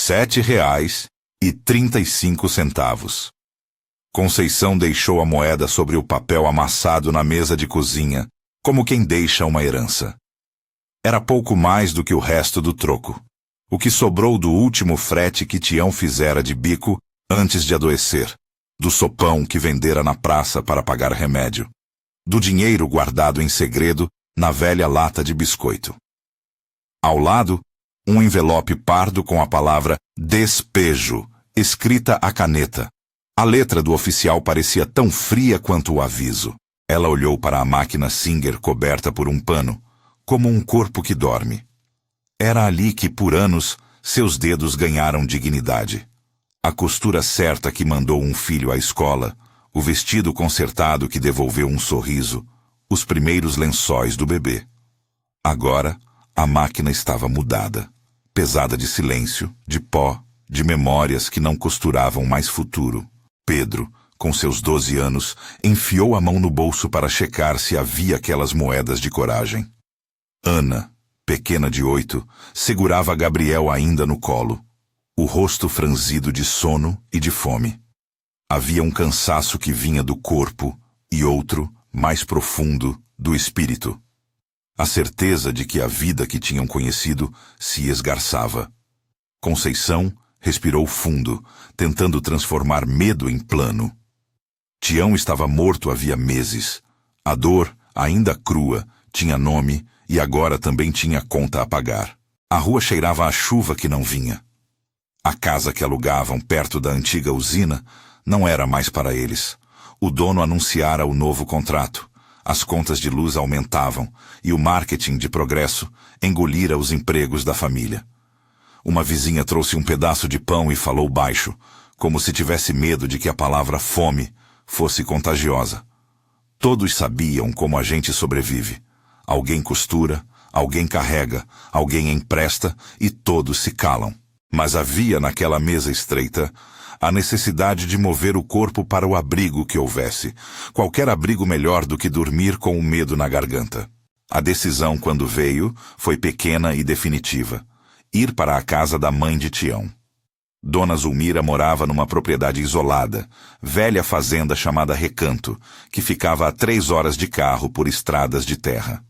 R$ 7,35. Conceição deixou a moeda sobre o papel amassado na mesa de cozinha, como quem deixa uma herança. Era pouco mais do que o resto do troco. O que sobrou do último frete que Tião fizera de bico antes de adoecer, do sopão que vendera na praça para pagar remédio, do dinheiro guardado em segredo na velha lata de biscoito. Ao lado, um envelope pardo com a palavra despejo, escrita à caneta. A letra do oficial parecia tão fria quanto o aviso. Ela olhou para a máquina Singer coberta por um pano, como um corpo que dorme. Era ali que, por anos, seus dedos ganharam dignidade. A costura certa que mandou um filho à escola, o vestido consertado que devolveu um sorriso, os primeiros lençóis do bebê. Agora, a máquina estava mudada, pesada de silêncio, de pó, de memórias que não costuravam mais futuro. Pedro, com seus 12 anos, enfiou a mão no bolso para checar se havia aquelas moedas de coragem. Ana, pequena de 8, segurava Gabriel ainda no colo, o rosto franzido de sono e de fome. Havia um cansaço que vinha do corpo e outro, mais profundo, do espírito. A certeza de que a vida que tinham conhecido se esgarçava. Conceição respirou fundo, tentando transformar medo em plano. Tião estava morto havia meses. A dor, ainda crua, tinha nome e agora também tinha conta a pagar. A rua cheirava a chuva que não vinha. A casa que alugavam perto da antiga usina não era mais para eles. O dono anunciara o novo contrato. As contas de luz aumentavam e o marketing de progresso engolira os empregos da família. Uma vizinha trouxe um pedaço de pão e falou baixo, como se tivesse medo de que a palavra fome fosse contagiosa. Todos sabiam como a gente sobrevive. Alguém costura, alguém carrega, alguém empresta e todos se calam. Mas havia naquela mesa estreita a necessidade de mover o corpo para o abrigo que houvesse, qualquer abrigo melhor do que dormir com o medo na garganta. A decisão, quando veio, foi pequena e definitiva. Ir para a casa da mãe de Tião. Dona Zulmira morava numa propriedade isolada, velha fazenda chamada Recanto, que ficava a 3 horas de carro por estradas de terra.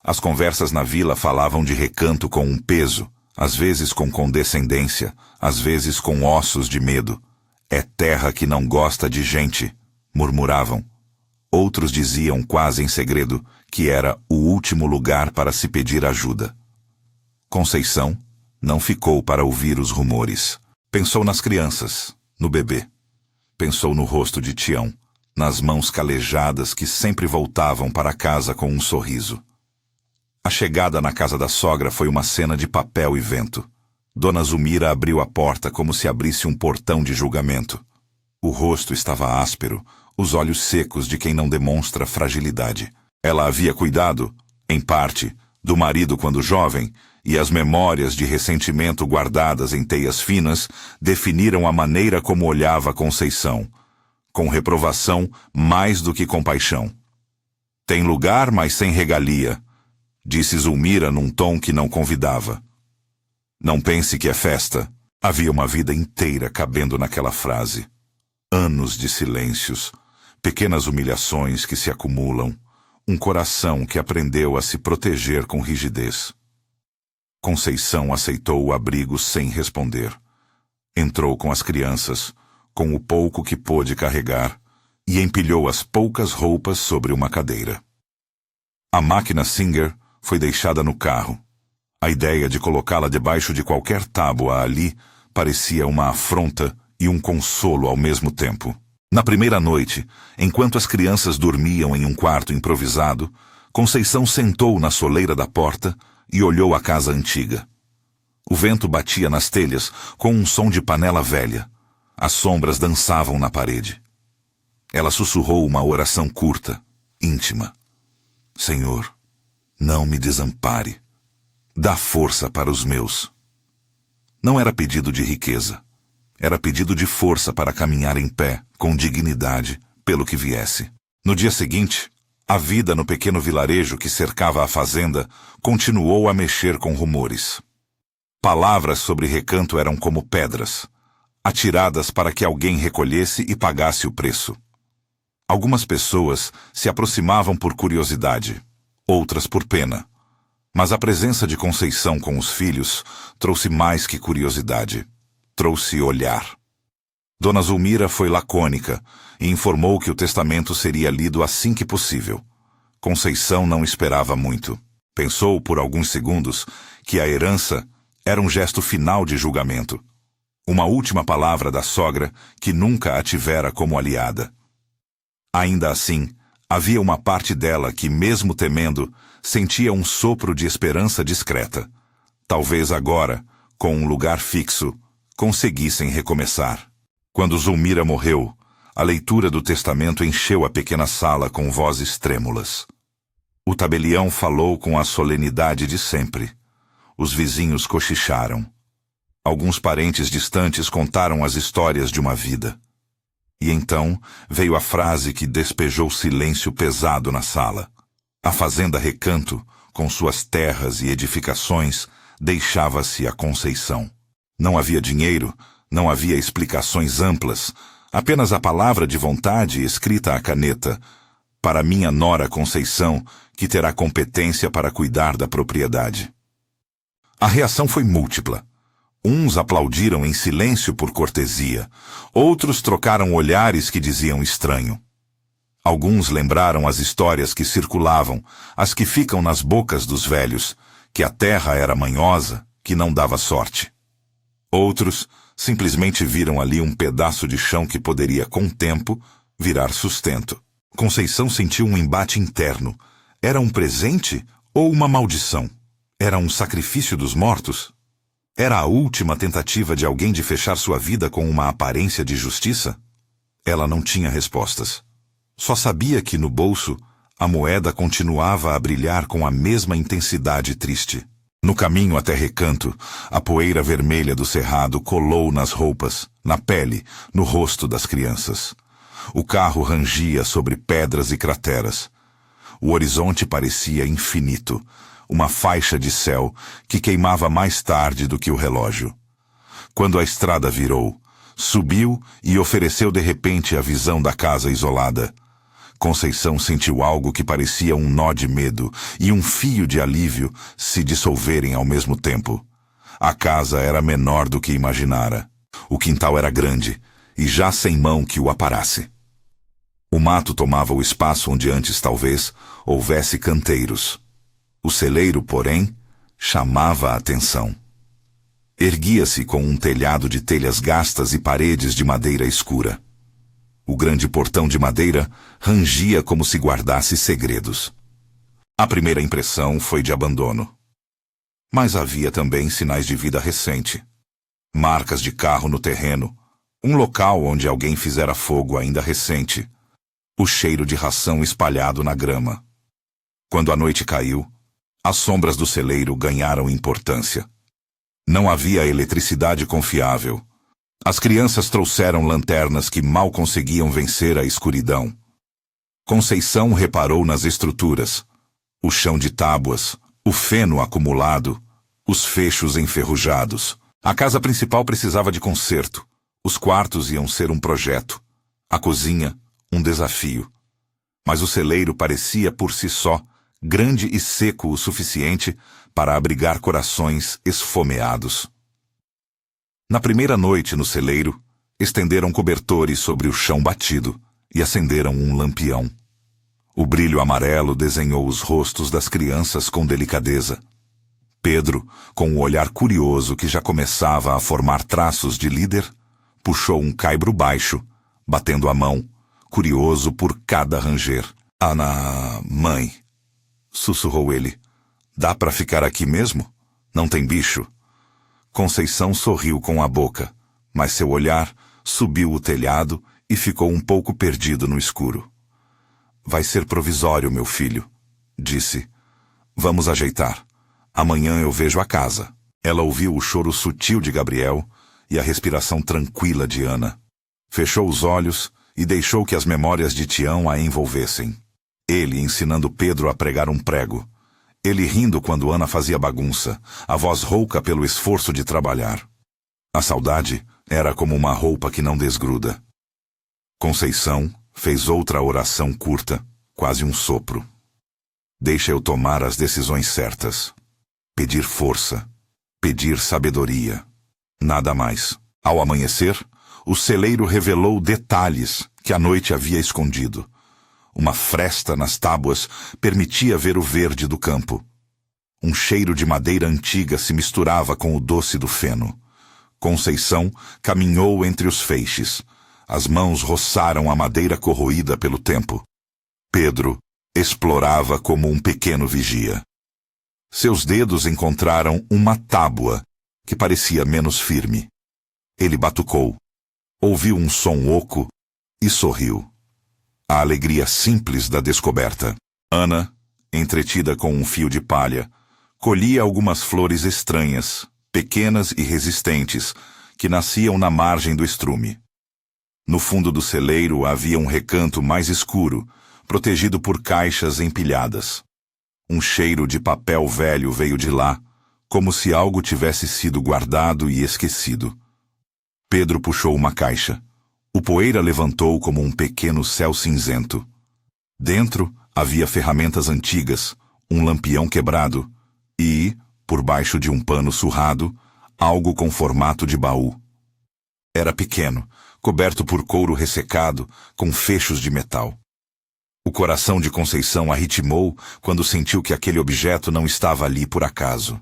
As conversas na vila falavam de Recanto com um peso, às vezes com condescendência, às vezes com ossos de medo. É terra que não gosta de gente, murmuravam. Outros diziam quase em segredo que era o último lugar para se pedir ajuda. Conceição não ficou para ouvir os rumores. Pensou nas crianças, no bebê. Pensou no rosto de Tião, nas mãos calejadas que sempre voltavam para casa com um sorriso. A chegada na casa da sogra foi uma cena de papel e vento. Dona Zulmira abriu a porta como se abrisse um portão de julgamento. O rosto estava áspero, os olhos secos de quem não demonstra fragilidade. Ela havia cuidado, em parte, do marido quando jovem, e as memórias de ressentimento guardadas em teias finas definiram a maneira como olhava Conceição, com reprovação mais do que compaixão. Tem lugar, mas sem regalia, disse Zulmira num tom que não convidava. Não pense que é festa. Havia uma vida inteira cabendo naquela frase. Anos de silêncios, pequenas humilhações que se acumulam, um coração que aprendeu a se proteger com rigidez. Conceição aceitou o abrigo sem responder. Entrou com as crianças, com o pouco que pôde carregar, e empilhou as poucas roupas sobre uma cadeira. A máquina Singer foi deixada no carro. A ideia de colocá-la debaixo de qualquer tábua ali parecia uma afronta e um consolo ao mesmo tempo. Na primeira noite, enquanto as crianças dormiam em um quarto improvisado, Conceição sentou na soleira da porta e olhou a casa antiga. O vento batia nas telhas com um som de panela velha. As sombras dançavam na parede. Ela sussurrou uma oração curta, íntima. Senhor, não me desampare. Dá força para os meus. Não era pedido de riqueza. Era pedido de força para caminhar em pé, com dignidade, pelo que viesse. No dia seguinte, a vida no pequeno vilarejo que cercava a fazenda continuou a mexer com rumores. Palavras sobre Recanto eram como pedras, atiradas para que alguém recolhesse e pagasse o preço. Algumas pessoas se aproximavam por curiosidade, outras por pena. Mas a presença de Conceição com os filhos trouxe mais que curiosidade. Trouxe olhar. Dona Zulmira foi lacônica e informou que o testamento seria lido assim que possível. Conceição não esperava muito. Pensou por alguns segundos que a herança era um gesto final de julgamento. Uma última palavra da sogra que nunca a tivera como aliada. Ainda assim, havia uma parte dela que, mesmo temendo, sentia um sopro de esperança discreta. Talvez agora, com um lugar fixo, conseguissem recomeçar. Quando Zulmira morreu, a leitura do testamento encheu a pequena sala com vozes trêmulas. O tabelião falou com a solenidade de sempre. Os vizinhos cochicharam. Alguns parentes distantes contaram as histórias de uma vida. E então veio a frase que despejou silêncio pesado na sala. A fazenda Recanto, com suas terras e edificações, deixava-se a Conceição. Não havia dinheiro, não havia explicações amplas, apenas a palavra de vontade escrita à caneta. Para minha nora Conceição, que terá competência para cuidar da propriedade. A reação foi múltipla. Uns aplaudiram em silêncio por cortesia, outros trocaram olhares que diziam estranho. Alguns lembraram as histórias que circulavam, as que ficam nas bocas dos velhos, que a terra era manhosa, que não dava sorte. Outros simplesmente viram ali um pedaço de chão que poderia, com o tempo, virar sustento. Conceição sentiu um embate interno. Era um presente ou uma maldição? Era um sacrifício dos mortos? Era a última tentativa de alguém de fechar sua vida com uma aparência de justiça? Ela não tinha respostas. Só sabia que no bolso a moeda continuava a brilhar com a mesma intensidade triste. No caminho até Recanto, a poeira vermelha do cerrado colou nas roupas, na pele, no rosto das crianças. O carro rangia sobre pedras e crateras. O horizonte parecia infinito, uma faixa de céu que queimava mais tarde do que o relógio. Quando a estrada virou, subiu e ofereceu de repente a visão da casa isolada. Conceição sentiu algo que parecia um nó de medo e um fio de alívio se dissolverem ao mesmo tempo. A casa era menor do que imaginara. O quintal era grande e já sem mão que o aparasse. O mato tomava o espaço onde antes talvez houvesse canteiros. O celeiro, porém, chamava a atenção. Erguia-se com um telhado de telhas gastas e paredes de madeira escura. O grande portão de madeira rangia como se guardasse segredos. A primeira impressão foi de abandono. Mas havia também sinais de vida recente. Marcas de carro no terreno, um local onde alguém fizera fogo ainda recente, o cheiro de ração espalhado na grama. Quando a noite caiu, as sombras do celeiro ganharam importância. Não havia eletricidade confiável. As crianças trouxeram lanternas que mal conseguiam vencer a escuridão. Conceição reparou nas estruturas. O chão de tábuas, o feno acumulado, os fechos enferrujados. A casa principal precisava de conserto. Os quartos iam ser um projeto. A cozinha, um desafio. Mas o celeiro parecia por si só grande e seco o suficiente para abrigar corações esfomeados. Na primeira noite no celeiro, estenderam cobertores sobre o chão batido e acenderam um lampião. O brilho amarelo desenhou os rostos das crianças com delicadeza. Pedro, com o olhar curioso que já começava a formar traços de líder, puxou um caibro baixo, batendo a mão, curioso por cada ranger. Ana, mãe, sussurrou ele. Dá para ficar aqui mesmo? Não tem bicho? Conceição sorriu com a boca, mas seu olhar subiu o telhado e ficou um pouco perdido no escuro. Vai ser provisório, meu filho, disse. Vamos ajeitar. Amanhã eu vejo a casa. Ela ouviu o choro sutil de Gabriel e a respiração tranquila de Ana. Fechou os olhos e deixou que as memórias de Tião a envolvessem. Ele ensinando Pedro a pregar um prego. Ele rindo quando Ana fazia bagunça, a voz rouca pelo esforço de trabalhar. A saudade era como uma roupa que não desgruda. Conceição fez outra oração curta, quase um sopro. Deixa eu tomar as decisões certas. Pedir força. Pedir sabedoria. Nada mais. Ao amanhecer, o celeiro revelou detalhes que a noite havia escondido. Uma fresta nas tábuas permitia ver o verde do campo. Um cheiro de madeira antiga se misturava com o doce do feno. Conceição caminhou entre os feixes. As mãos roçaram a madeira corroída pelo tempo. Pedro explorava como um pequeno vigia. Seus dedos encontraram uma tábua que parecia menos firme. Ele batucou, ouviu um som oco e sorriu. A alegria simples da descoberta. Ana, entretida com um fio de palha, colhia algumas flores estranhas, pequenas e resistentes, que nasciam na margem do estrume. No fundo do celeiro havia um recanto mais escuro, protegido por caixas empilhadas. Um cheiro de papel velho veio de lá, como se algo tivesse sido guardado e esquecido. Pedro puxou uma caixa. O poeira levantou como um pequeno céu cinzento. Dentro havia ferramentas antigas, um lampião quebrado e, por baixo de um pano surrado, algo com formato de baú. Era pequeno, coberto por couro ressecado, com fechos de metal. O coração de Conceição arritmou quando sentiu que aquele objeto não estava ali por acaso.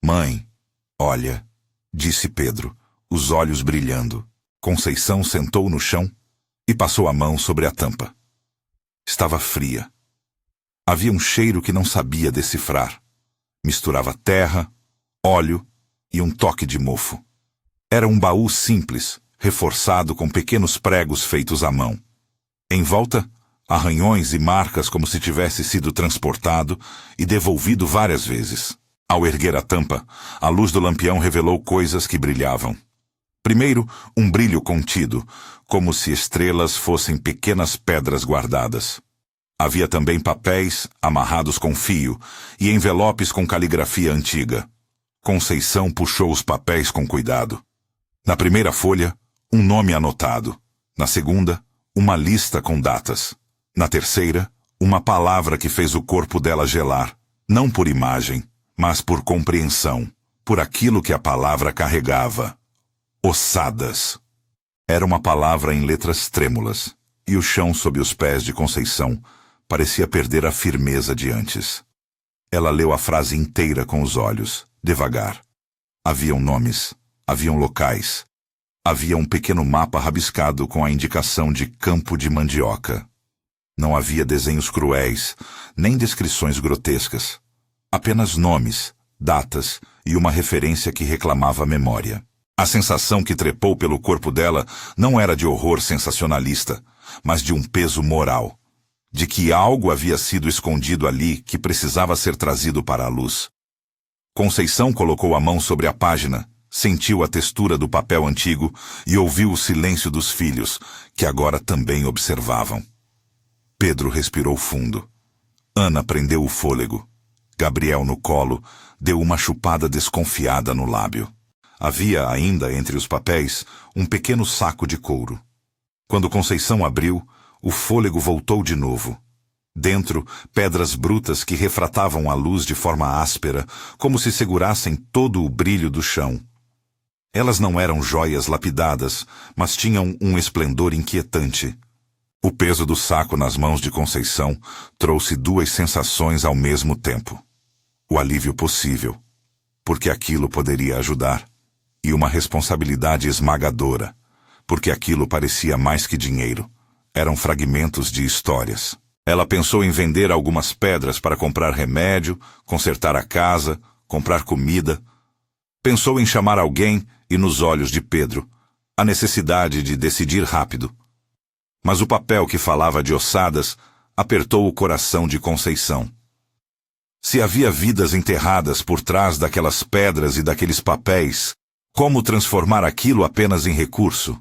Mãe, olha, disse Pedro, os olhos brilhando. Conceição sentou no chão e passou a mão sobre a tampa. Estava fria. Havia um cheiro que não sabia decifrar. Misturava terra, óleo e um toque de mofo. Era um baú simples, reforçado com pequenos pregos feitos à mão. Em volta, arranhões e marcas como se tivesse sido transportado e devolvido várias vezes. Ao erguer a tampa, a luz do lampião revelou coisas que brilhavam. Primeiro, um brilho contido, como se estrelas fossem pequenas pedras guardadas. Havia também papéis amarrados com fio e envelopes com caligrafia antiga. Conceição puxou os papéis com cuidado. Na primeira folha, um nome anotado. Na segunda, uma lista com datas. Na terceira, uma palavra que fez o corpo dela gelar, não por imagem, mas por compreensão, por aquilo que a palavra carregava. Ossadas. Era uma palavra em letras trêmulas, e o chão sob os pés de Conceição parecia perder a firmeza de antes. Ela leu a frase inteira com os olhos, devagar. Haviam nomes, haviam locais. Havia um pequeno mapa rabiscado com a indicação de campo de mandioca. Não havia desenhos cruéis, nem descrições grotescas. Apenas nomes, datas e uma referência que reclamava memória. A sensação que trepou pelo corpo dela não era de horror sensacionalista, mas de um peso moral. De que algo havia sido escondido ali que precisava ser trazido para a luz. Conceição colocou a mão sobre a página, sentiu a textura do papel antigo e ouviu o silêncio dos filhos, que agora também observavam. Pedro respirou fundo. Ana prendeu o fôlego. Gabriel, no colo, deu uma chupada desconfiada no lábio. Havia ainda entre os papéis um pequeno saco de couro. Quando Conceição abriu, o fôlego voltou de novo. Dentro, pedras brutas que refratavam a luz de forma áspera, como se segurassem todo o brilho do chão. Elas não eram joias lapidadas, mas tinham um esplendor inquietante. O peso do saco nas mãos de Conceição trouxe duas sensações ao mesmo tempo. O alívio possível, porque aquilo poderia ajudar, e uma responsabilidade esmagadora, porque aquilo parecia mais que dinheiro. Eram fragmentos de histórias. Ela pensou em vender algumas pedras para comprar remédio, consertar a casa, comprar comida. Pensou em chamar alguém e nos olhos de Pedro, a necessidade de decidir rápido. Mas o papel que falava de ossadas apertou o coração de Conceição. Se havia vidas enterradas por trás daquelas pedras e daqueles papéis, como transformar aquilo apenas em recurso?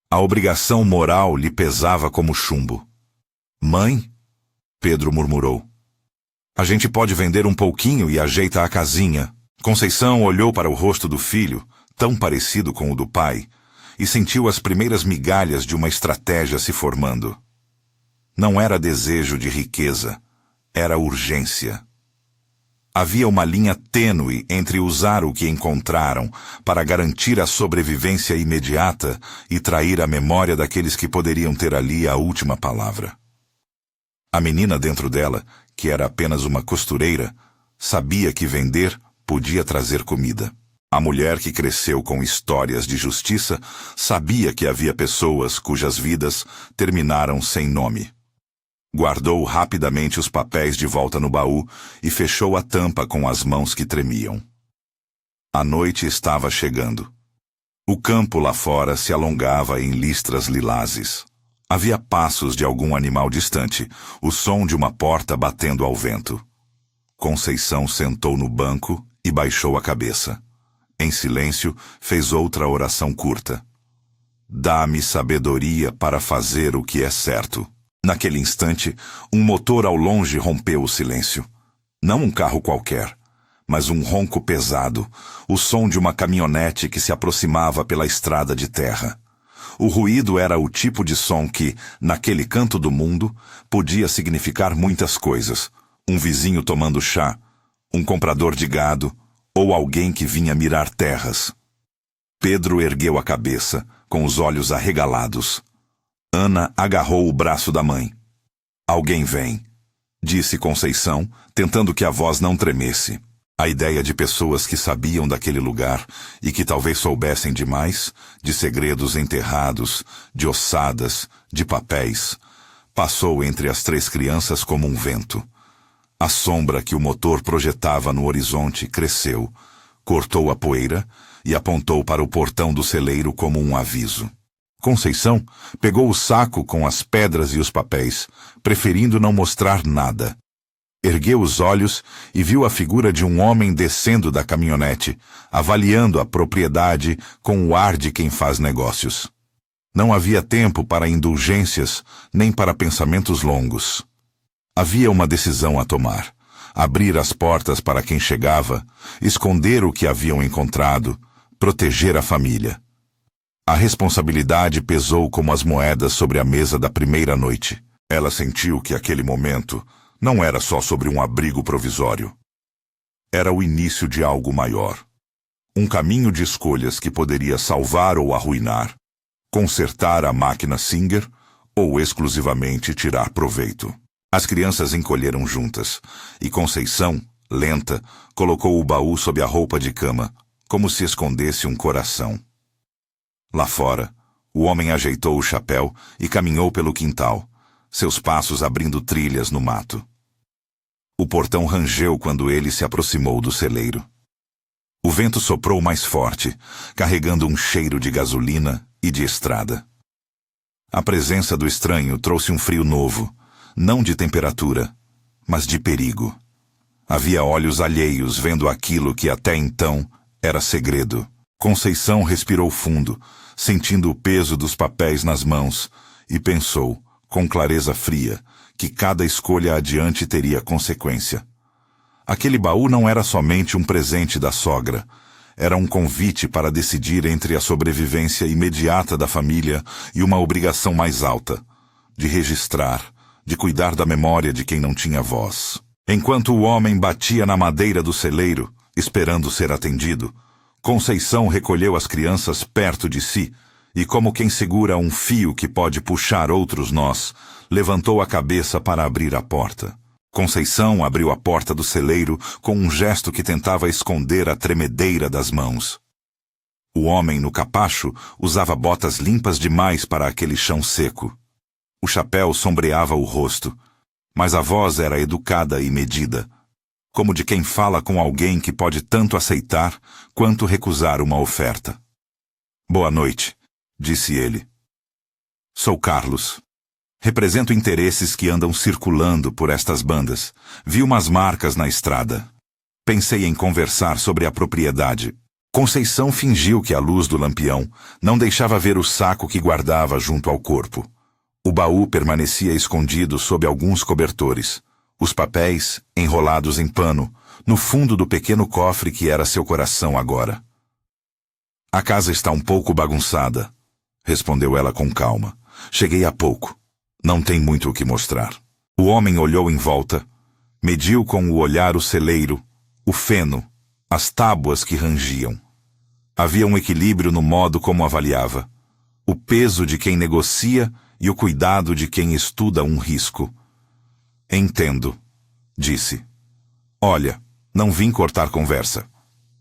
A obrigação moral lhe pesava como chumbo. Mãe? Pedro murmurou. A gente pode vender um pouquinho e ajeita a casinha. Conceição olhou para o rosto do filho, tão parecido com o do pai, e sentiu as primeiras migalhas de uma estratégia se formando. Não era desejo de riqueza, era urgência. Havia uma linha tênue entre usar o que encontraram para garantir a sobrevivência imediata e trair a memória daqueles que poderiam ter ali a última palavra. A menina dentro dela, que era apenas uma costureira, sabia que vender podia trazer comida. A mulher que cresceu com histórias de justiça sabia que havia pessoas cujas vidas terminaram sem nome. Guardou rapidamente os papéis de volta no baú e fechou a tampa com as mãos que tremiam. A noite estava chegando. O campo lá fora se alongava em listras lilazes. Havia passos de algum animal distante, o som de uma porta batendo ao vento. Conceição sentou no banco e baixou a cabeça. Em silêncio, fez outra oração curta. Dá-me sabedoria para fazer o que é certo. Naquele instante, um motor ao longe rompeu o silêncio. Não um carro qualquer, mas um ronco pesado, o som de uma caminhonete que se aproximava pela estrada de terra. O ruído era o tipo de som que, naquele canto do mundo, podia significar muitas coisas. Um vizinho tomando chá, um comprador de gado, ou alguém que vinha mirar terras. Pedro ergueu a cabeça, com os olhos arregalados. Ana agarrou o braço da mãe. Alguém vem, disse Conceição, tentando que a voz não tremesse. A ideia de pessoas que sabiam daquele lugar e que talvez soubessem demais, de segredos enterrados, de ossadas, de papéis, passou entre as três crianças como um vento. A sombra que o motor projetava no horizonte cresceu, cortou a poeira e apontou para o portão do celeiro como um aviso. Conceição pegou o saco com as pedras e os papéis, preferindo não mostrar nada. Ergueu os olhos e viu a figura de um homem descendo da caminhonete, avaliando a propriedade com o ar de quem faz negócios. Não havia tempo para indulgências nem para pensamentos longos. Havia uma decisão a tomar: abrir as portas para quem chegava, esconder o que haviam encontrado, proteger a família. A responsabilidade pesou como as moedas sobre a mesa da primeira noite. Ela sentiu que aquele momento não era só sobre um abrigo provisório. Era o início de algo maior. Um caminho de escolhas que poderia salvar ou arruinar, consertar a máquina Singer ou exclusivamente tirar proveito. As crianças encolheram juntas, e Conceição, lenta, colocou o baú sob a roupa de cama, como se escondesse um coração. Lá fora, o homem ajeitou o chapéu e caminhou pelo quintal, seus passos abrindo trilhas no mato. O portão rangeu quando ele se aproximou do celeiro. O vento soprou mais forte, carregando um cheiro de gasolina e de estrada. A presença do estranho trouxe um frio novo, não de temperatura, mas de perigo. Havia olhos alheios vendo aquilo que até então era segredo. Conceição respirou fundo, sentindo o peso dos papéis nas mãos, e pensou, com clareza fria, que cada escolha adiante teria consequência. Aquele baú não era somente um presente da sogra, era um convite para decidir entre a sobrevivência imediata da família e uma obrigação mais alta, de registrar, de cuidar da memória de quem não tinha voz. Enquanto o homem batia na madeira do celeiro, esperando ser atendido, Conceição recolheu as crianças perto de si e, como quem segura um fio que pode puxar outros nós, levantou a cabeça para abrir a porta. Conceição abriu a porta do celeiro com um gesto que tentava esconder a tremedeira das mãos. O homem no capacho usava botas limpas demais para aquele chão seco. O chapéu sombreava o rosto, mas a voz era educada e medida, como de quem fala com alguém que pode tanto aceitar quanto recusar uma oferta. Boa noite, disse ele. Sou Carlos. Represento interesses que andam circulando por estas bandas. Vi umas marcas na estrada. Pensei em conversar sobre a propriedade. Conceição fingiu que a luz do lampião não deixava ver o saco que guardava junto ao corpo. O baú permanecia escondido sob alguns cobertores. os papéis enrolados em pano, no fundo do pequeno cofre que era seu coração agora. A casa está um pouco bagunçada, respondeu ela com calma. Cheguei há pouco. Não tem muito o que mostrar. O homem olhou em volta, mediu com o olhar o celeiro, o feno, as tábuas que rangiam. Havia um equilíbrio no modo como avaliava. O peso de quem negocia e o cuidado de quem estuda um risco. Entendo, disse. Olha, não vim cortar conversa.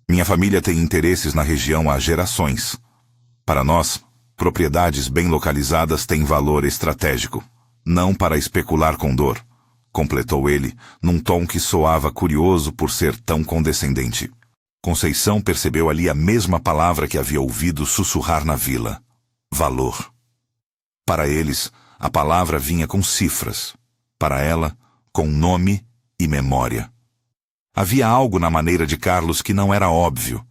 Minha família tem interesses na região há gerações. Para nós, propriedades bem localizadas têm valor estratégico, não para especular com dor, completou ele, num tom que soava curioso por ser tão condescendente. Conceição percebeu ali a mesma palavra que havia ouvido sussurrar na vila. Valor. Para eles, a palavra vinha com cifras. Para ela, com nome e memória. Havia algo na maneira de Carlos que não era óbvio.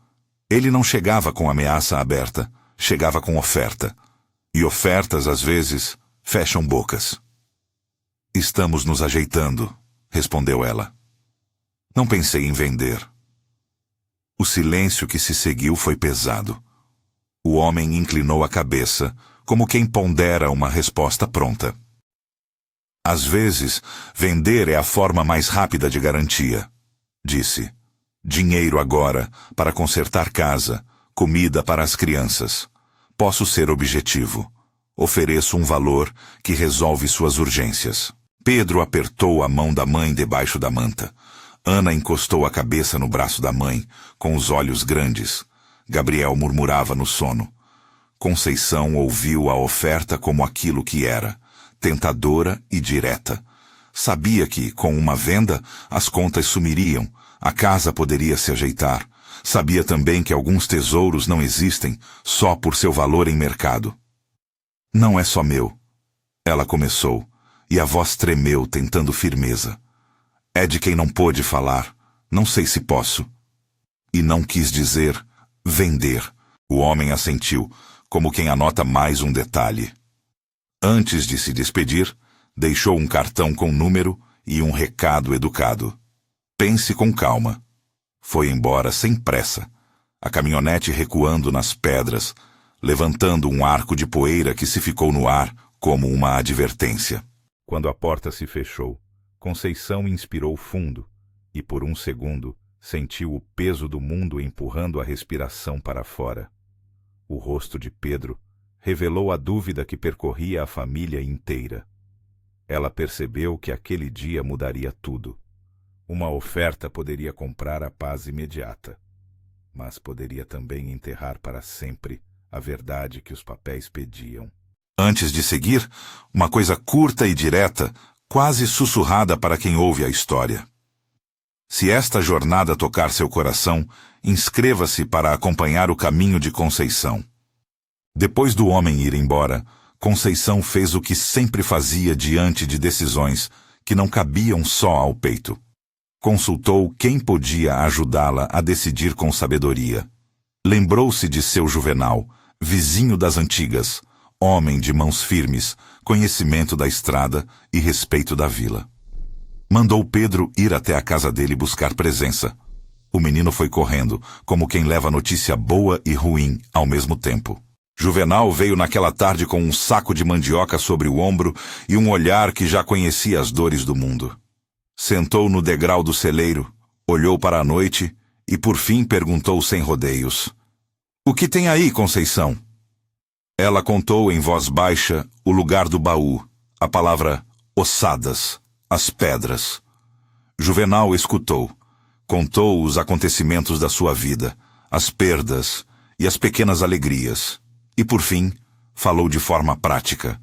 Ele não chegava com ameaça aberta, chegava com oferta. E ofertas, às vezes, fecham bocas. Estamos nos ajeitando, respondeu ela. Não pensei em vender. O silêncio que se seguiu foi pesado. O homem inclinou a cabeça, como quem pondera uma resposta pronta. Às vezes, vender é a forma mais rápida de garantia, disse. Dinheiro agora, para consertar casa, comida para as crianças. Posso ser objetivo. Ofereço um valor que resolve suas urgências. Pedro apertou a mão da mãe debaixo da manta. Ana encostou a cabeça no braço da mãe, com os olhos grandes. Gabriel murmurava no sono. Conceição ouviu a oferta como aquilo que era, tentadora e direta. Sabia que, com uma venda, as contas sumiriam, a casa poderia se ajeitar. Sabia também que alguns tesouros não existem só por seu valor em mercado. Não é só meu. Ela começou, e a voz tremeu tentando firmeza. É de quem não pôde falar, não sei se posso. E não quis dizer vender. O homem assentiu, como quem anota mais um detalhe. Antes de se despedir, deixou um cartão com número e um recado educado. Pense com calma. Foi embora sem pressa, a caminhonete recuando nas pedras, levantando um arco de poeira que se ficou no ar como uma advertência. Quando a porta se fechou, Conceição inspirou fundo e, por um segundo, sentiu o peso do mundo empurrando a respiração para fora. O rosto de Pedro revelou a dúvida que percorria a família inteira. Ela percebeu que aquele dia mudaria tudo. Uma oferta poderia comprar a paz imediata, mas poderia também enterrar para sempre a verdade que os papéis pediam. Antes de seguir, uma coisa curta e direta, quase sussurrada para quem ouve a história. Se esta jornada tocar seu coração, inscreva-se para acompanhar o caminho de Conceição. Depois do homem ir embora, Conceição fez o que sempre fazia diante de decisões que não cabiam só ao peito. Consultou quem podia ajudá-la a decidir com sabedoria. Lembrou-se de seu Juvenal, vizinho das antigas, homem de mãos firmes, conhecimento da estrada e respeito da vila. Mandou Pedro ir até a casa dele buscar presença. O menino foi correndo, como quem leva notícia boa e ruim ao mesmo tempo. Juvenal veio naquela tarde com um saco de mandioca sobre o ombro e um olhar que já conhecia as dores do mundo. Sentou no degrau do celeiro, olhou para a noite e por fim perguntou sem rodeios. "O que tem aí, Conceição?" Ela contou em voz baixa o lugar do baú, a palavra ossadas, as pedras. Juvenal escutou. Contou os acontecimentos da sua vida, as perdas e as pequenas alegrias. E por fim, falou de forma prática.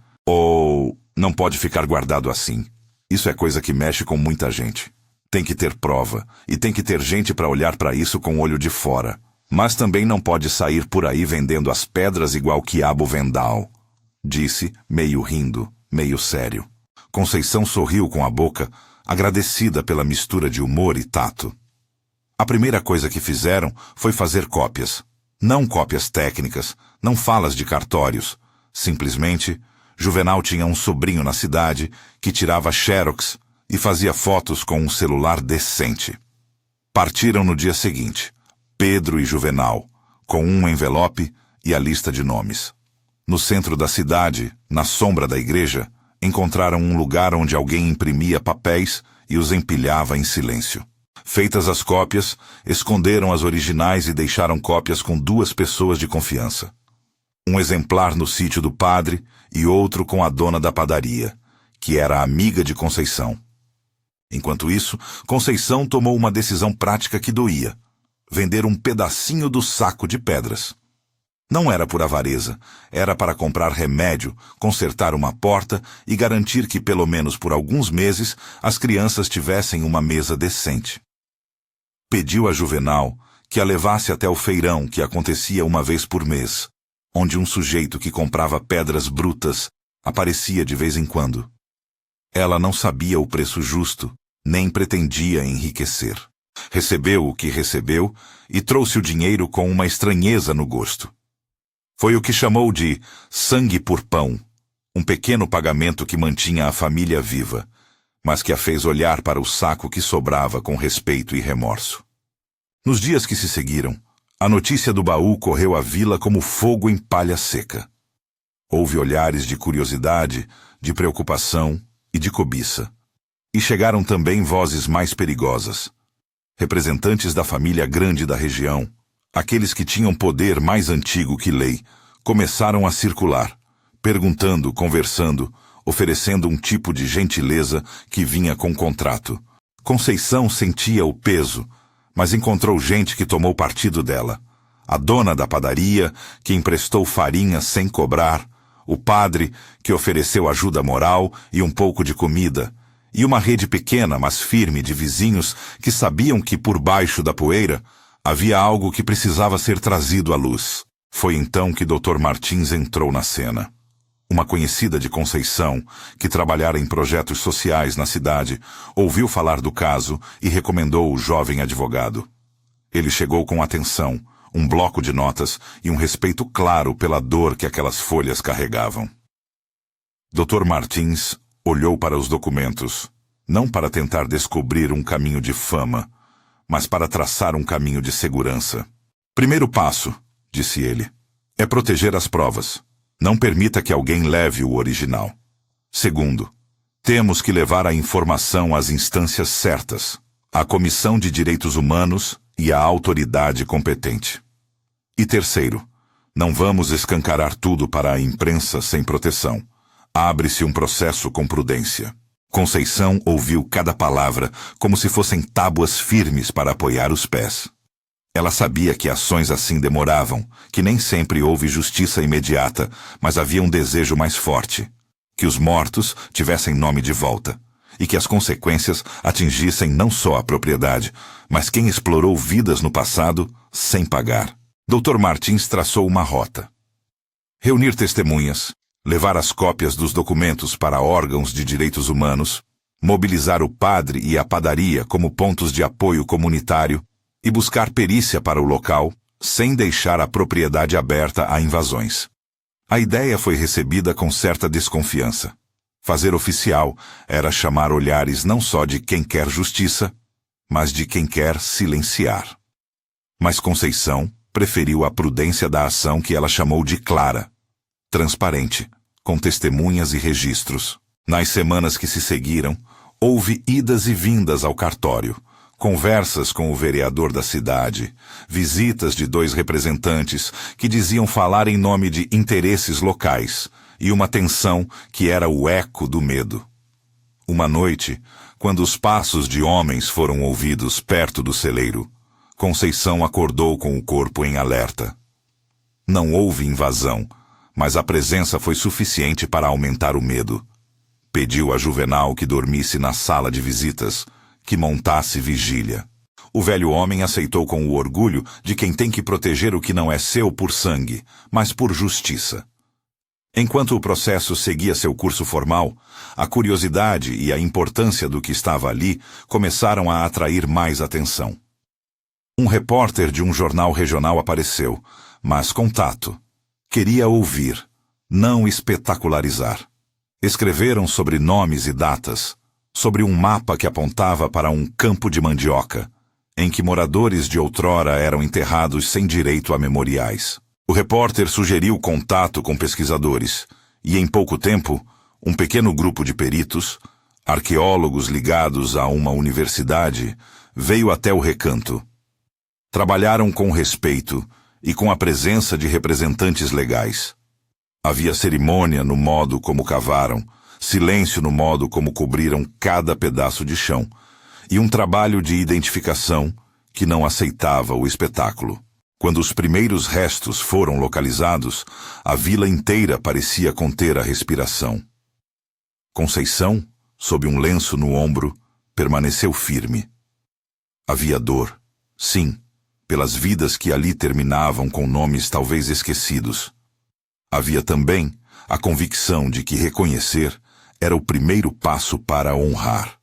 Não pode ficar guardado assim. Isso é coisa que mexe com muita gente. Tem que ter prova, e tem que ter gente para olhar para isso com o olho de fora. Mas também não pode sair por aí vendendo as pedras igual quiabo vendal, disse, meio rindo, meio sério. Conceição sorriu com a boca, agradecida pela mistura de humor e tato. A primeira coisa que fizeram foi fazer cópias. Não cópias técnicas, não falas de cartórios. Simplesmente, Juvenal tinha um sobrinho na cidade que tirava xerox e fazia fotos com um celular decente. Partiram no dia seguinte, Pedro e Juvenal, com um envelope e a lista de nomes. No centro da cidade, na sombra da igreja, encontraram um lugar onde alguém imprimia papéis e os empilhava em silêncio. Feitas as cópias, esconderam as originais e deixaram cópias com 2 pessoas de confiança. Um exemplar no sítio do padre e outro com a dona da padaria, que era amiga de Conceição. Enquanto isso, Conceição tomou uma decisão prática que doía: vender um pedacinho do saco de pedras. Não era por avareza, era para comprar remédio, consertar uma porta e garantir que, pelo menos por alguns meses, as crianças tivessem uma mesa decente. Pediu a Juvenal que a levasse até o feirão que acontecia uma vez por mês, onde um sujeito que comprava pedras brutas aparecia de vez em quando. Ela não sabia o preço justo, nem pretendia enriquecer. Recebeu o que recebeu e trouxe o dinheiro com uma estranheza no gosto. Foi o que chamou de sangue por pão, um pequeno pagamento que mantinha a família viva, mas que a fez olhar para o saco que sobrava com respeito e remorso. Nos dias que se seguiram, a notícia do baú correu a vila como fogo em palha seca. Houve olhares de curiosidade, de preocupação e de cobiça. E chegaram também vozes mais perigosas. Representantes da família grande da região, aqueles que tinham poder mais antigo que lei, começaram a circular, perguntando, conversando, oferecendo um tipo de gentileza que vinha com contrato. Conceição sentia o peso, mas encontrou gente que tomou partido dela. A dona da padaria, que emprestou farinha sem cobrar, o padre, que ofereceu ajuda moral e um pouco de comida, e uma rede pequena, mas firme, de vizinhos que sabiam que por baixo da poeira havia algo que precisava ser trazido à luz. Foi então que Dr. Martins entrou na cena. Uma conhecida de Conceição, que trabalhara em projetos sociais na cidade, ouviu falar do caso e recomendou o jovem advogado. Ele chegou com atenção, um bloco de notas e um respeito claro pela dor que aquelas folhas carregavam. Dr. Martins olhou para os documentos, não para tentar descobrir um caminho de fama, mas para traçar um caminho de segurança. Primeiro passo, disse ele, é proteger as provas. Não permita que alguém leve o original. Segundo, temos que levar a informação às instâncias certas, à Comissão de Direitos Humanos e à autoridade competente. E terceiro, não vamos escancarar tudo para a imprensa sem proteção. Abre-se um processo com prudência. Conceição ouviu cada palavra como se fossem tábuas firmes para apoiar os pés. Ela sabia que ações assim demoravam, que nem sempre houve justiça imediata, mas havia um desejo mais forte: que os mortos tivessem nome de volta, e que as consequências atingissem não só a propriedade, mas quem explorou vidas no passado sem pagar. Dr. Martins traçou uma rota. Reunir testemunhas, levar as cópias dos documentos para órgãos de direitos humanos, mobilizar o padre e a padaria como pontos de apoio comunitário, e buscar perícia para o local, sem deixar a propriedade aberta a invasões. A ideia foi recebida com certa desconfiança. Fazer oficial era chamar olhares não só de quem quer justiça, mas de quem quer silenciar. Mas Conceição preferiu a prudência da ação que ela chamou de clara, transparente, com testemunhas e registros. Nas semanas que se seguiram, houve idas e vindas ao cartório, conversas com o vereador da cidade, visitas de 2 representantes que diziam falar em nome de interesses locais e uma tensão que era o eco do medo. Uma noite, quando os passos de homens foram ouvidos perto do celeiro, Conceição acordou com o corpo em alerta. Não houve invasão, mas a presença foi suficiente para aumentar o medo. Pediu a Juvenal que dormisse na sala de visitas, que montasse vigília. O velho homem aceitou com o orgulho de quem tem que proteger o que não é seu por sangue, mas por justiça. Enquanto o processo seguia seu curso formal, a curiosidade e a importância do que estava ali começaram a atrair mais atenção. Um repórter de um jornal regional apareceu, mas com tato. Queria ouvir, não espetacularizar. Escreveram sobre nomes e datas, sobre um mapa que apontava para um campo de mandioca, em que moradores de outrora eram enterrados sem direito a memoriais. O repórter sugeriu contato com pesquisadores, e em pouco tempo, um pequeno grupo de peritos, arqueólogos ligados a uma universidade, veio até o recanto. Trabalharam com respeito e com a presença de representantes legais. Havia cerimônia no modo como cavaram, silêncio no modo como cobriram cada pedaço de chão, e um trabalho de identificação que não aceitava o espetáculo. Quando os primeiros restos foram localizados, a vila inteira parecia conter a respiração. Conceição, sob um lenço no ombro, permaneceu firme. Havia dor, sim, pelas vidas que ali terminavam com nomes talvez esquecidos. Havia também a convicção de que reconhecer era o primeiro passo para honrar.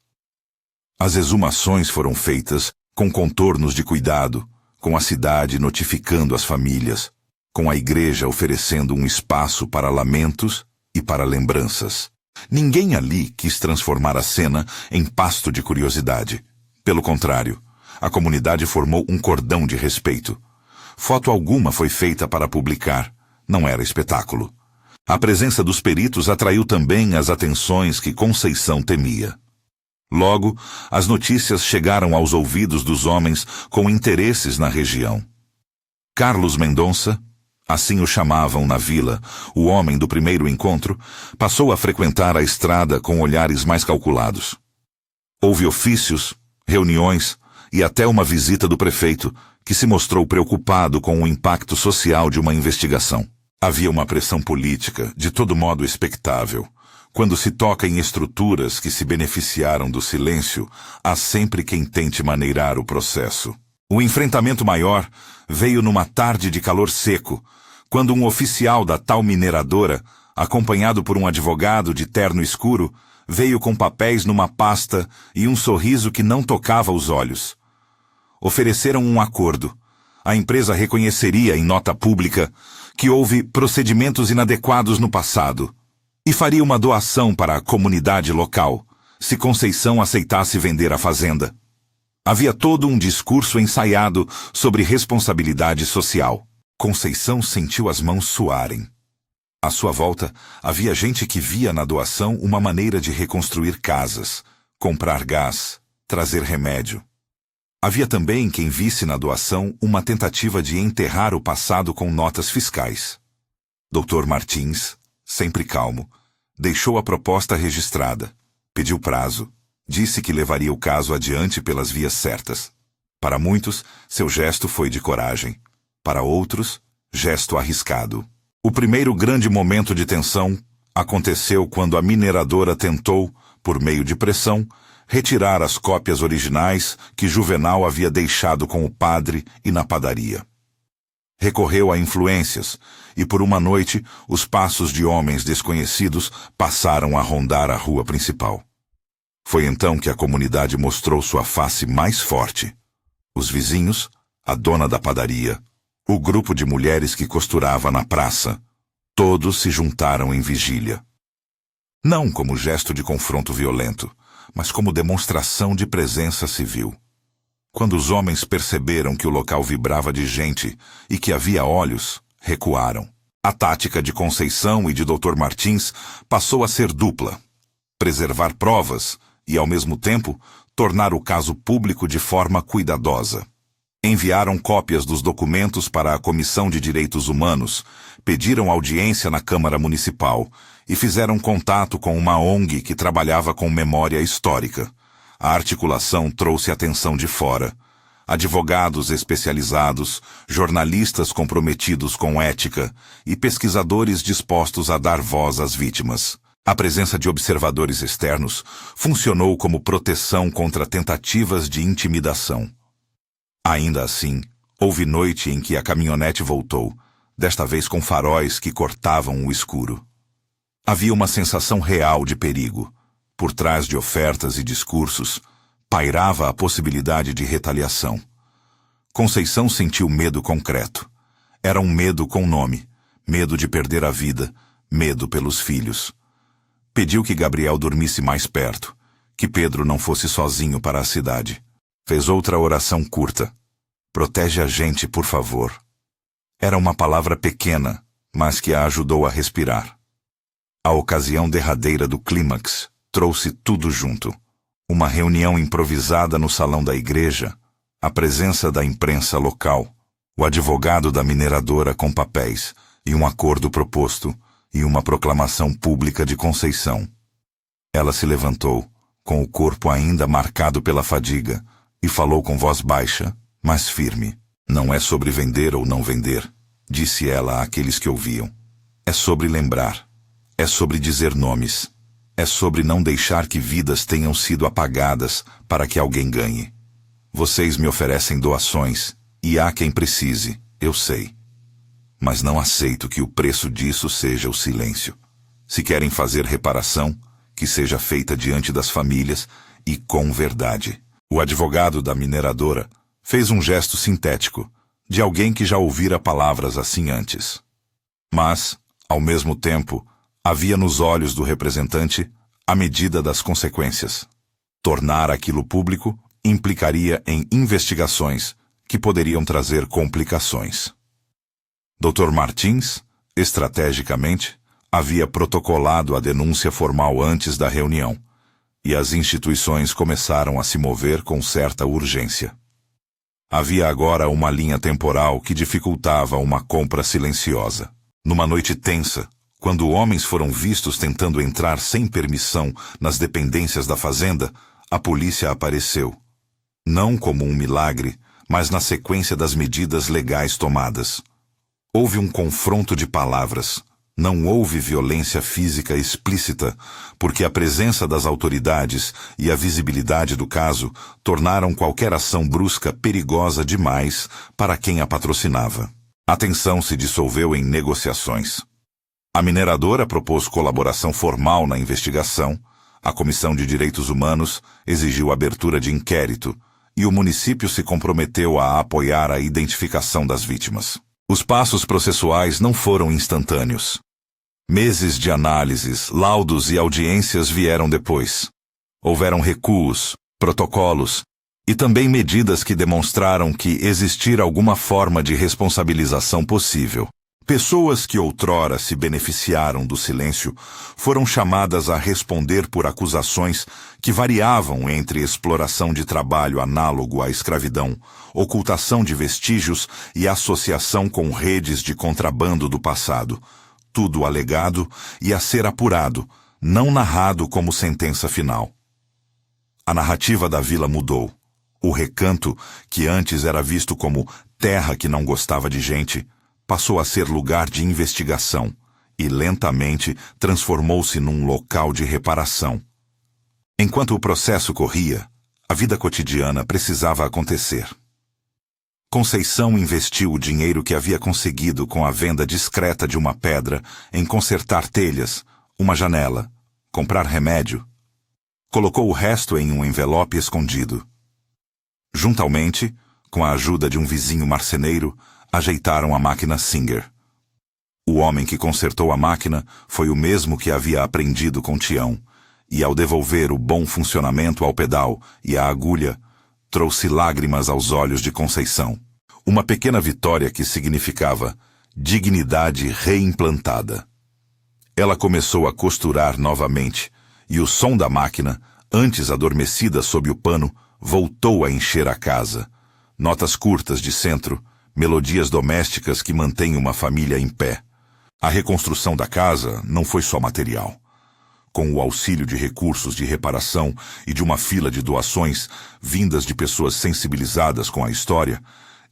As exumações foram feitas com contornos de cuidado, com a cidade notificando as famílias, com a igreja oferecendo um espaço para lamentos e para lembranças. Ninguém ali quis transformar a cena em pasto de curiosidade. Pelo contrário, a comunidade formou um cordão de respeito. Foto alguma foi feita para publicar. Não era espetáculo. A presença dos peritos atraiu também as atenções que Conceição temia. Logo, as notícias chegaram aos ouvidos dos homens com interesses na região. Carlos Mendonça, assim o chamavam na vila, o homem do primeiro encontro, passou a frequentar a estrada com olhares mais calculados. Houve ofícios, reuniões e até uma visita do prefeito, que se mostrou preocupado com o impacto social de uma investigação. Havia uma pressão política, de todo modo expectável. Quando se toca em estruturas que se beneficiaram do silêncio, há sempre quem tente maneirar o processo. O enfrentamento maior veio numa tarde de calor seco, quando um oficial da tal mineradora, acompanhado por um advogado de terno escuro, veio com papéis numa pasta e um sorriso que não tocava os olhos. Ofereceram um acordo. A empresa reconheceria em nota pública que houve procedimentos inadequados no passado e faria uma doação para a comunidade local, se Conceição aceitasse vender a fazenda. Havia todo um discurso ensaiado sobre responsabilidade social. Conceição sentiu as mãos suarem. À sua volta, havia gente que via na doação uma maneira de reconstruir casas, comprar gás, trazer remédio. Havia também quem visse na doação uma tentativa de enterrar o passado com notas fiscais. Dr. Martins, sempre calmo, deixou a proposta registrada, pediu prazo, disse que levaria o caso adiante pelas vias certas. Para muitos, seu gesto foi de coragem. Para outros, gesto arriscado. O primeiro grande momento de tensão aconteceu quando a mineradora tentou, por meio de pressão, retirar as cópias originais que Juvenal havia deixado com o padre e na padaria. Recorreu a influências, e por uma noite os passos de homens desconhecidos passaram a rondar a rua principal. Foi então que a comunidade mostrou sua face mais forte. Os vizinhos, a dona da padaria, o grupo de mulheres que costurava na praça, todos se juntaram em vigília. Não como gesto de confronto violento, mas como demonstração de presença civil. Quando os homens perceberam que o local vibrava de gente e que havia olhos, recuaram. A tática de Conceição e de Dr. Martins passou a ser dupla: preservar provas e, ao mesmo tempo, tornar o caso público de forma cuidadosa. Enviaram cópias dos documentos para a Comissão de Direitos Humanos, pediram audiência na Câmara Municipal e fizeram contato com uma ONG que trabalhava com memória histórica. A articulação trouxe atenção de fora. Advogados especializados, jornalistas comprometidos com ética e pesquisadores dispostos a dar voz às vítimas. A presença de observadores externos funcionou como proteção contra tentativas de intimidação. Ainda assim, houve noite em que a caminhonete voltou, desta vez com faróis que cortavam o escuro. Havia uma sensação real de perigo. Por trás de ofertas e discursos, pairava a possibilidade de retaliação. Conceição sentiu medo concreto. Era um medo com nome, medo de perder a vida, medo pelos filhos. Pediu que Gabriel dormisse mais perto, que Pedro não fosse sozinho para a cidade. Fez outra oração curta. Protege a gente, por favor. Era uma palavra pequena, mas que a ajudou a respirar. A ocasião derradeira do clímax trouxe tudo junto. Uma reunião improvisada no salão da igreja, a presença da imprensa local, o advogado da mineradora com papéis, e um acordo proposto, e uma proclamação pública de Conceição. Ela se levantou, com o corpo ainda marcado pela fadiga, e falou com voz baixa, mas firme. Não é sobre vender ou não vender, disse ela àqueles que ouviam. É sobre lembrar. É sobre dizer nomes. É sobre não deixar que vidas tenham sido apagadas para que alguém ganhe. Vocês me oferecem doações, e há quem precise, eu sei. Mas não aceito que o preço disso seja o silêncio. Se querem fazer reparação, que seja feita diante das famílias e com verdade. O advogado da mineradora fez um gesto sintético, de alguém que já ouvira palavras assim antes. Mas, ao mesmo tempo, havia nos olhos do representante a medida das consequências. Tornar aquilo público implicaria em investigações que poderiam trazer complicações. Dr. Martins, estrategicamente, havia protocolado a denúncia formal antes da reunião, e as instituições começaram a se mover com certa urgência. Havia agora uma linha temporal que dificultava uma compra silenciosa. Numa noite tensa, quando homens foram vistos tentando entrar sem permissão nas dependências da fazenda, a polícia apareceu. Não como um milagre, mas na sequência das medidas legais tomadas. Houve um confronto de palavras. Não houve violência física explícita, porque a presença das autoridades e a visibilidade do caso tornaram qualquer ação brusca perigosa demais para quem a patrocinava. A tensão se dissolveu em negociações. A mineradora propôs colaboração formal na investigação, a Comissão de Direitos Humanos exigiu abertura de inquérito e o município se comprometeu a apoiar a identificação das vítimas. Os passos processuais não foram instantâneos. Meses de análises, laudos e audiências vieram depois. Houveram recuos, protocolos e também medidas que demonstraram que existira alguma forma de responsabilização possível. Pessoas que outrora se beneficiaram do silêncio foram chamadas a responder por acusações que variavam entre exploração de trabalho análogo à escravidão, ocultação de vestígios e associação com redes de contrabando do passado. Tudo alegado e a ser apurado, não narrado como sentença final. A narrativa da vila mudou. O recanto, que antes era visto como terra que não gostava de gente, passou a ser lugar de investigação e lentamente transformou-se num local de reparação. Enquanto o processo corria, a vida cotidiana precisava acontecer. Conceição investiu o dinheiro que havia conseguido com a venda discreta de uma pedra em consertar telhas, uma janela, comprar remédio. Colocou o resto em um envelope escondido. Juntamente, com a ajuda de um vizinho marceneiro, ajeitaram a máquina Singer. O homem que consertou a máquina foi o mesmo que havia aprendido com Tião, e ao devolver o bom funcionamento ao pedal e à agulha, trouxe lágrimas aos olhos de Conceição. Uma pequena vitória que significava dignidade reimplantada. Ela começou a costurar novamente, e o som da máquina, antes adormecida sob o pano, voltou a encher a casa. Notas curtas de centro, melodias domésticas que mantêm uma família em pé. A reconstrução da casa não foi só material. Com o auxílio de recursos de reparação e de uma fila de doações vindas de pessoas sensibilizadas com a história,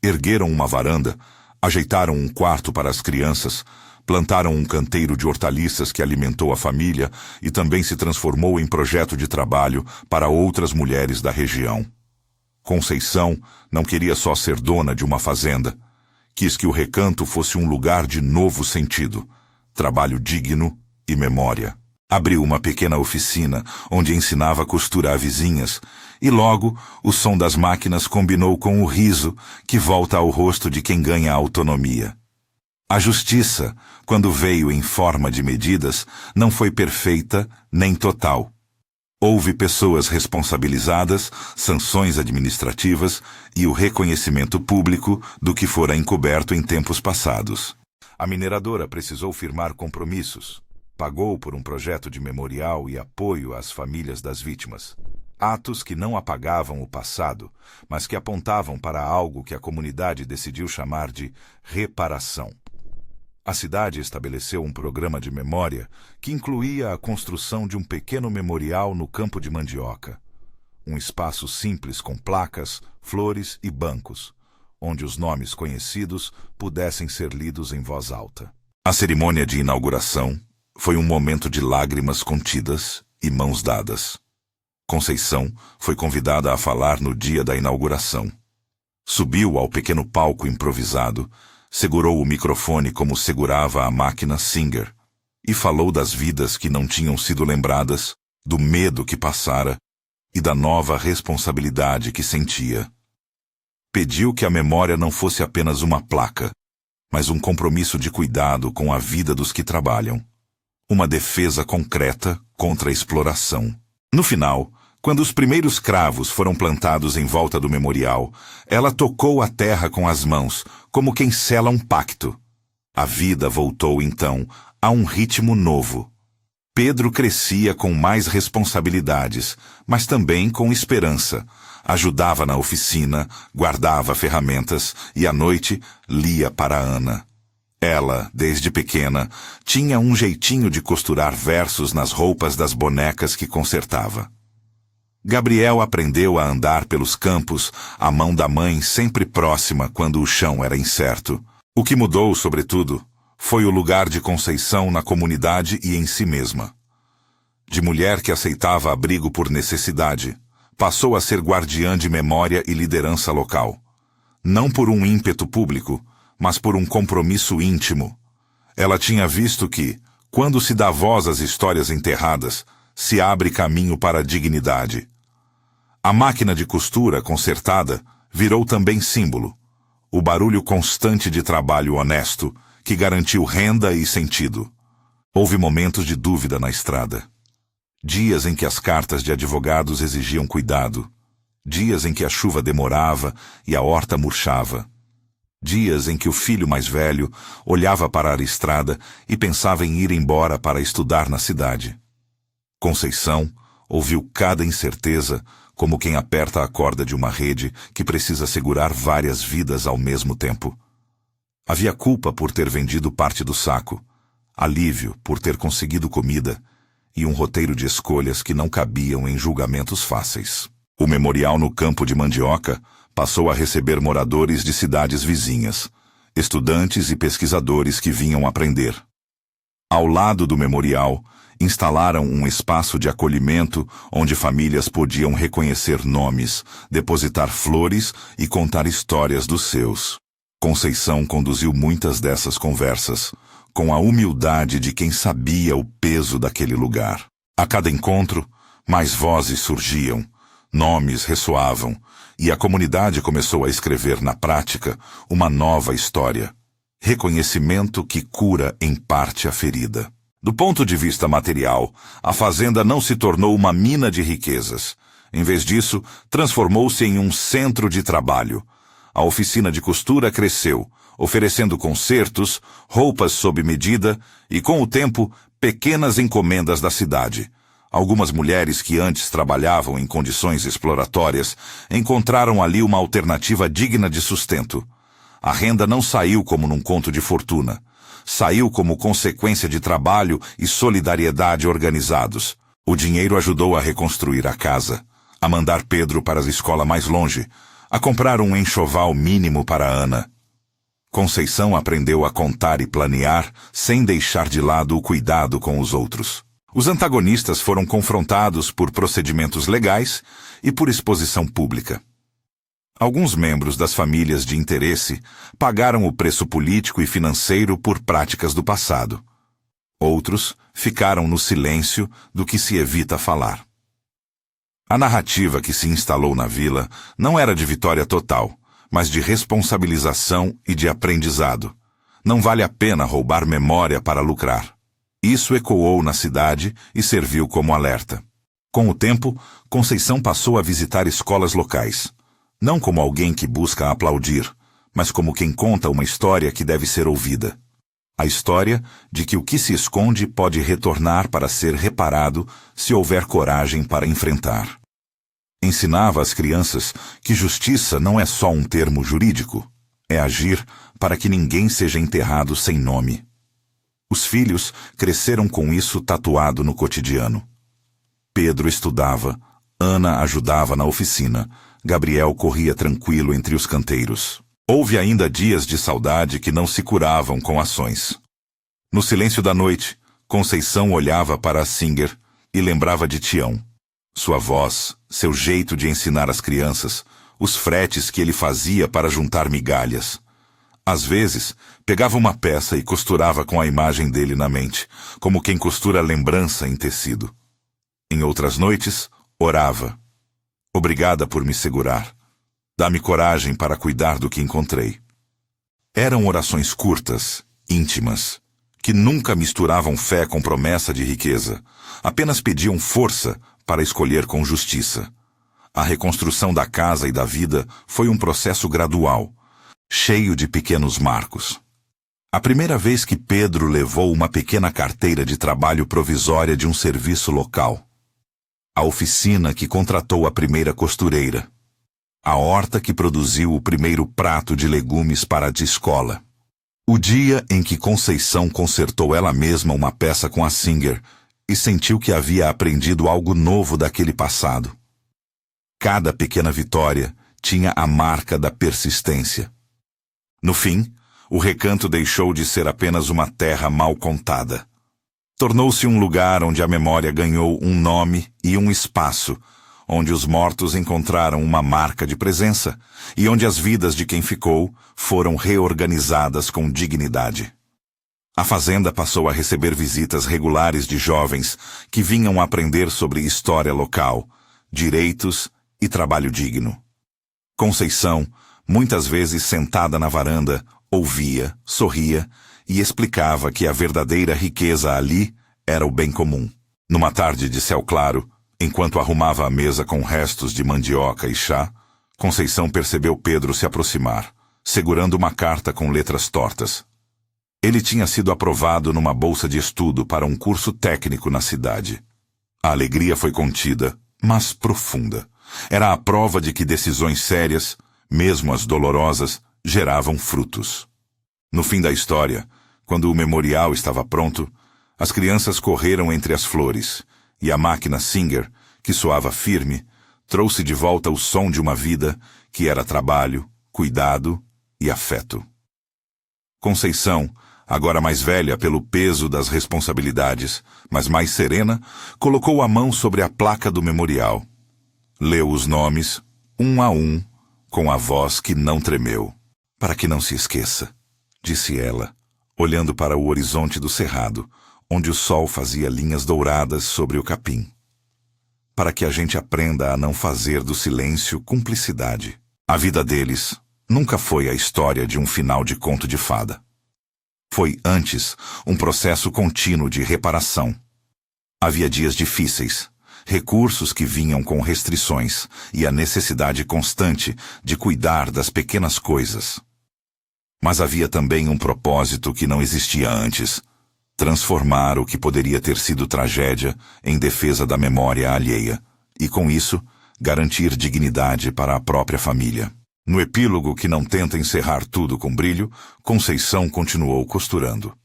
ergueram uma varanda, ajeitaram um quarto para as crianças, plantaram um canteiro de hortaliças que alimentou a família e também se transformou em projeto de trabalho para outras mulheres da região. Conceição não queria só ser dona de uma fazenda. Quis que o recanto fosse um lugar de novo sentido, trabalho digno e memória. Abriu uma pequena oficina, onde ensinava a costura a vizinhas, e logo o som das máquinas combinou com o riso que volta ao rosto de quem ganha autonomia. A justiça, quando veio em forma de medidas, não foi perfeita nem total. Houve pessoas responsabilizadas, sanções administrativas e o reconhecimento público do que fora encoberto em tempos passados. A mineradora precisou firmar compromissos. Pagou por um projeto de memorial e apoio às famílias das vítimas. Atos que não apagavam o passado, mas que apontavam para algo que a comunidade decidiu chamar de reparação. A cidade estabeleceu um programa de memória que incluía a construção de um pequeno memorial no campo de Mandioca. Um espaço simples com placas, flores e bancos, onde os nomes conhecidos pudessem ser lidos em voz alta. A cerimônia de inauguração foi um momento de lágrimas contidas e mãos dadas. Conceição foi convidada a falar no dia da inauguração. Subiu ao pequeno palco improvisado, segurou o microfone como segurava a máquina Singer e falou das vidas que não tinham sido lembradas, do medo que passara e da nova responsabilidade que sentia. Pediu que a memória não fosse apenas uma placa, mas um compromisso de cuidado com a vida dos que trabalham. Uma defesa concreta contra a exploração. No final, quando os primeiros cravos foram plantados em volta do memorial, ela tocou a terra com as mãos, como quem sela um pacto. A vida voltou, então, a um ritmo novo. Pedro crescia com mais responsabilidades, mas também com esperança. Ajudava na oficina, guardava ferramentas e, à noite, lia para Ana. Ela, desde pequena, tinha um jeitinho de costurar versos nas roupas das bonecas que consertava. Gabriel aprendeu a andar pelos campos, a mão da mãe sempre próxima quando o chão era incerto. O que mudou, sobretudo, foi o lugar de Conceição na comunidade e em si mesma. De mulher que aceitava abrigo por necessidade, passou a ser guardiã de memória e liderança local. Não por um ímpeto público, mas por um compromisso íntimo. Ela tinha visto que, quando se dá voz às histórias enterradas, se abre caminho para a dignidade. A máquina de costura consertada virou também símbolo, o barulho constante de trabalho honesto que garantiu renda e sentido. Houve momentos de dúvida na estrada. Dias em que as cartas de advogados exigiam cuidado. Dias em que a chuva demorava e a horta murchava. Dias em que o filho mais velho olhava para a estrada e pensava em ir embora para estudar na cidade. Conceição ouviu cada incerteza como quem aperta a corda de uma rede que precisa segurar várias vidas ao mesmo tempo. Havia culpa por ter vendido parte do saco, alívio por ter conseguido comida e um roteiro de escolhas que não cabiam em julgamentos fáceis. O memorial no campo de Mandioca passou a receber moradores de cidades vizinhas, estudantes e pesquisadores que vinham aprender. Ao lado do memorial, instalaram um espaço de acolhimento onde famílias podiam reconhecer nomes, depositar flores e contar histórias dos seus. Conceição conduziu muitas dessas conversas, com a humildade de quem sabia o peso daquele lugar. A cada encontro, mais vozes surgiam, nomes ressoavam, e a comunidade começou a escrever na prática uma nova história. Reconhecimento que cura em parte a ferida. Do ponto de vista material, a fazenda não se tornou uma mina de riquezas. Em vez disso, transformou-se em um centro de trabalho. A oficina de costura cresceu, oferecendo consertos, roupas sob medida e, com o tempo, pequenas encomendas da cidade. Algumas mulheres que antes trabalhavam em condições exploratórias encontraram ali uma alternativa digna de sustento. A renda não saiu como num conto de fortuna. Saiu como consequência de trabalho e solidariedade organizados. O dinheiro ajudou a reconstruir a casa, a mandar Pedro para a escola mais longe, a comprar um enxoval mínimo para Ana. Conceição aprendeu a contar e planear sem deixar de lado o cuidado com os outros. Os antagonistas foram confrontados por procedimentos legais e por exposição pública. Alguns membros das famílias de interesse pagaram o preço político e financeiro por práticas do passado. Outros ficaram no silêncio do que se evita falar. A narrativa que se instalou na vila não era de vitória total, mas de responsabilização e de aprendizado. Não vale a pena roubar memória para lucrar. Isso ecoou na cidade e serviu como alerta. Com o tempo, Conceição passou a visitar escolas locais, não como alguém que busca aplaudir, mas como quem conta uma história que deve ser ouvida. A história de que o que se esconde pode retornar para ser reparado se houver coragem para enfrentar. Ensinava às crianças que justiça não é só um termo jurídico, é agir para que ninguém seja enterrado sem nome. Os filhos cresceram com isso tatuado no cotidiano. Pedro estudava, Ana ajudava na oficina, Gabriel corria tranquilo entre os canteiros. Houve ainda dias de saudade que não se curavam com ações. No silêncio da noite, Conceição olhava para a Singer e lembrava de Tião. Sua voz, seu jeito de ensinar as crianças, os fretes que ele fazia para juntar migalhas. Às vezes, pegava uma peça e costurava com a imagem dele na mente, como quem costura lembrança em tecido. Em outras noites, orava. Obrigada por me segurar. Dá-me coragem para cuidar do que encontrei. Eram orações curtas, íntimas, que nunca misturavam fé com promessa de riqueza, apenas pediam força para escolher com justiça. A reconstrução da casa e da vida foi um processo gradual, cheio de pequenos marcos. A primeira vez que Pedro levou uma pequena carteira de trabalho provisória de um serviço local. A oficina que contratou a primeira costureira. A horta que produziu o primeiro prato de legumes para a escola. O dia em que Conceição consertou ela mesma uma peça com a Singer e sentiu que havia aprendido algo novo daquele passado. Cada pequena vitória tinha a marca da persistência. No fim, o recanto deixou de ser apenas uma terra mal contada. Tornou-se um lugar onde a memória ganhou um nome e um espaço, onde os mortos encontraram uma marca de presença e onde as vidas de quem ficou foram reorganizadas com dignidade. A fazenda passou a receber visitas regulares de jovens que vinham aprender sobre história local, direitos e trabalho digno. Conceição, muitas vezes sentada na varanda, ouvia, sorria e explicava que a verdadeira riqueza ali era o bem comum. Numa tarde de céu claro, enquanto arrumava a mesa com restos de mandioca e chá, Conceição percebeu Pedro se aproximar, segurando uma carta com letras tortas. Ele tinha sido aprovado numa bolsa de estudo para um curso técnico na cidade. A alegria foi contida, mas profunda. Era a prova de que decisões sérias, mesmo as dolorosas, geravam frutos. No fim da história, quando o memorial estava pronto, as crianças correram entre as flores, e a máquina Singer, que soava firme, trouxe de volta o som de uma vida que era trabalho, cuidado e afeto. Conceição, agora mais velha pelo peso das responsabilidades, mas mais serena, colocou a mão sobre a placa do memorial. Leu os nomes, um a um, com a voz que não tremeu. Para que não se esqueça, disse ela, olhando para o horizonte do cerrado, onde o sol fazia linhas douradas sobre o capim. Para que a gente aprenda a não fazer do silêncio cumplicidade. A vida deles nunca foi a história de um final de conto de fada. Foi, antes, um processo contínuo de reparação. Havia dias difíceis, recursos que vinham com restrições e a necessidade constante de cuidar das pequenas coisas. Mas havia também um propósito que não existia antes: transformar o que poderia ter sido tragédia em defesa da memória alheia, e com isso, garantir dignidade para a própria família. No epílogo que não tenta encerrar tudo com brilho, Conceição continuou costurando.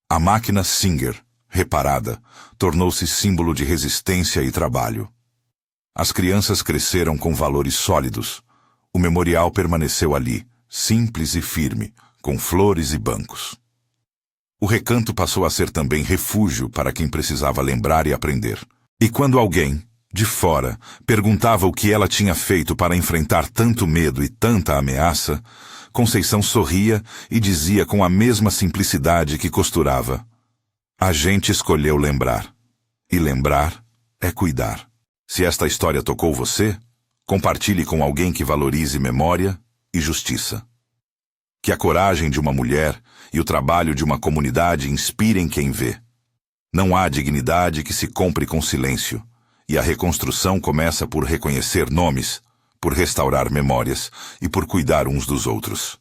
A máquina Singer, reparada, tornou-se símbolo de resistência e trabalho. As crianças cresceram com valores sólidos. O memorial permaneceu ali, simples e firme, com flores e bancos. O recanto passou a ser também refúgio para quem precisava lembrar e aprender. E quando alguém, de fora, perguntava o que ela tinha feito para enfrentar tanto medo e tanta ameaça, Conceição sorria e dizia com a mesma simplicidade que costurava: a gente escolheu lembrar. E lembrar é cuidar. Se esta história tocou você, compartilhe com alguém que valorize memória e justiça. Que a coragem de uma mulher e o trabalho de uma comunidade inspirem quem vê. Não há dignidade que se compre com silêncio, E a reconstrução começa por reconhecer nomes, por restaurar memórias e por cuidar uns dos outros.